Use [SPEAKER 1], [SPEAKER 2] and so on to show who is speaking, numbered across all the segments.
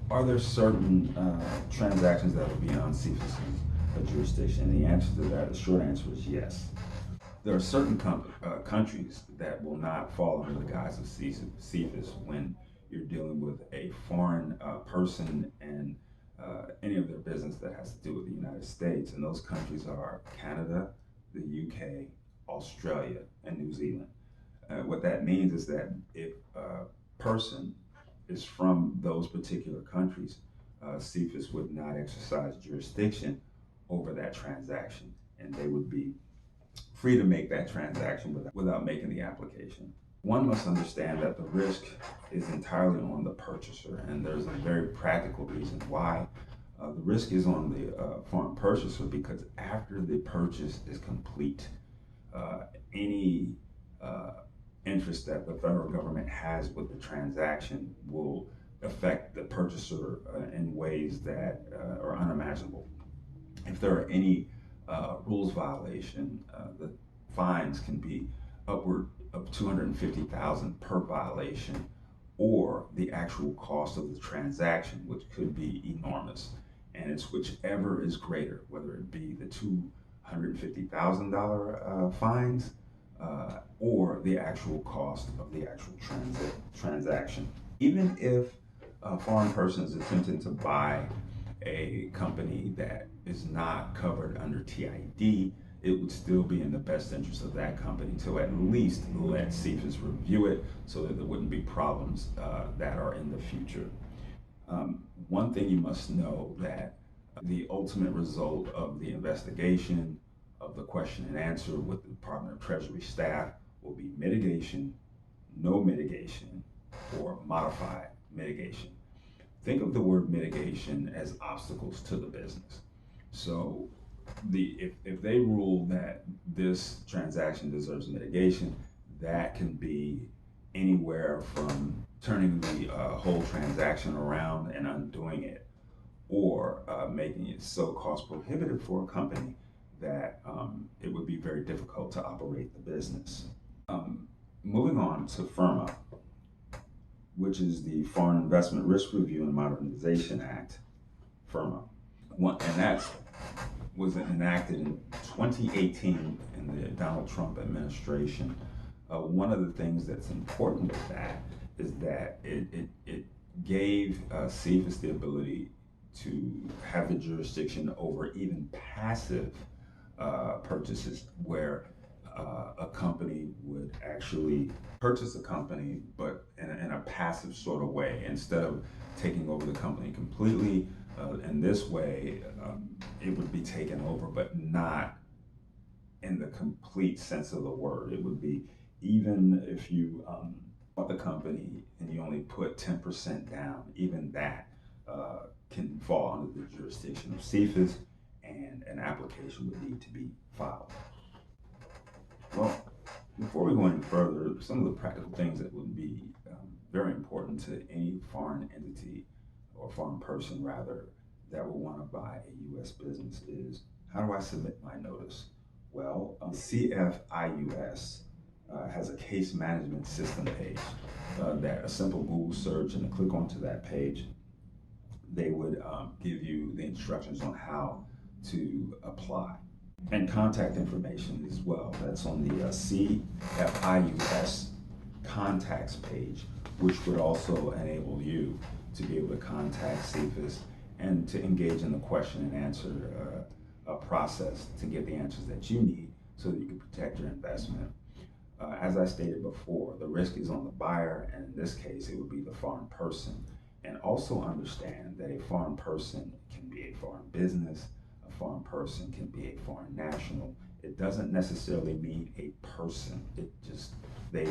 [SPEAKER 1] Are there certain transactions that will be on CFIUS jurisdiction? And the answer to that, the short answer is yes. There are certain countries that will not fall under the guise of CFIUS when you're dealing with a foreign person and any of their business that has to do with the United States. And those countries are Canada, the UK, Australia, and New Zealand. What that means is that if a person is from those particular countries, CFIUS would not exercise jurisdiction over that transaction, and they would be free to make that transaction without making the application. One must understand that the risk is entirely on the purchaser, and there's a very practical reason why. The risk is on the foreign purchaser because after the purchase is complete, any interest that the federal government has with the transaction will affect the purchaser in ways that are unimaginable. If there are any rules violation, the fines can be upward of $250,000 per violation, or the actual cost of the transaction, which could be enormous. And it's whichever is greater, whether it be the $250,000 fines or the actual cost of the actual transaction. Even if a foreign person is attempting to buy a company that is not covered under TID, it would still be in the best interest of that company to at least let CFIUS review it so that there wouldn't be problems that are in the future. One thing you must know that the ultimate result of the investigation, of the question and answer with the Department of Treasury staff will be mitigation, no mitigation, or modified mitigation. Think of the word mitigation as obstacles to the business. So if they rule that this transaction deserves mitigation, that can be anywhere from turning the whole transaction around and undoing it, or making it so cost prohibitive for a company that it would be very difficult to operate the business. Moving on to FIRRMA, which is the Foreign Investment Risk Review and Modernization Act, FIRRMA. And that was enacted in 2018 in the Donald Trump administration. One of the things that's important with that is that it gave CFIUS the ability to have the jurisdiction over even passive purchases, where a company would actually purchase a company, but in a passive sort of way, instead of taking over the company completely. In this way, it would be taken over, but not in the complete sense of the word. It would be, even if you bought the company and you only put 10% down, even that can fall under the jurisdiction of CFIUS, and an application would need to be filed. Well, before we go any further, some of the practical things that would be very important to any foreign entity, or foreign person rather, that will want to buy a U.S. business is, how do I submit my notice? Well, CFIUS has a case management system page that a simple Google search and a click onto that page, they would give you the instructions on how to apply. And contact information as well. That's on the CFIUS contacts page, which would also enable you to be able to contact CFIUS and to engage in the question and answer process to get the answers that you need so that you can protect your investment. As I stated before, the risk is on the buyer, and in this case, it would be the foreign person. And also understand that a foreign person can be a foreign business, a foreign person can be a foreign national. It doesn't necessarily mean a person. It just, they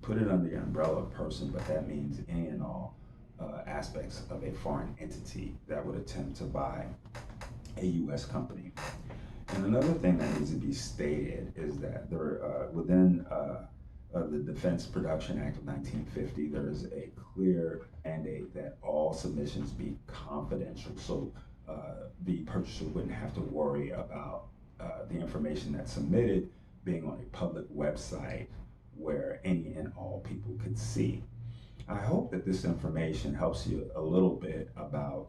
[SPEAKER 1] put it under the umbrella of person, but that means any and all aspects of a foreign entity that would attempt to buy a U.S. company. And another thing that needs to be stated is that there, within the Defense Production Act of 1950, there is a clear mandate that all submissions be confidential. So the purchaser wouldn't have to worry about the information that's submitted being on a public website where any and all people could see. I hope that this information helps you a little bit about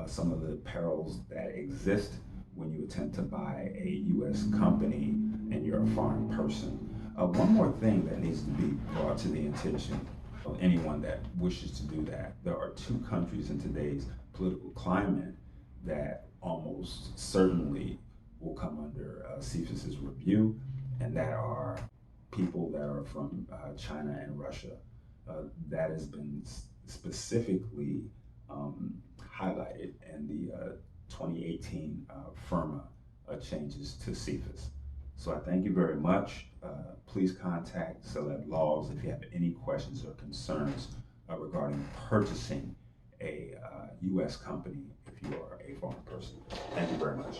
[SPEAKER 1] some of the perils that exist when you attempt to buy a U.S. company and you're a foreign person. One more thing that needs to be brought to the attention of anyone that wishes to do that. There are two countries in today's political climate that almost certainly will come under CFIUS's review, and that are people that are from China and Russia. That has been specifically highlighted in the 2018 FIRRMA changes to CFIUS. So I thank you very much. Please contact Celeb Laws if you have any questions or concerns regarding purchasing a U.S. company if you are a foreign person. Thank you very much.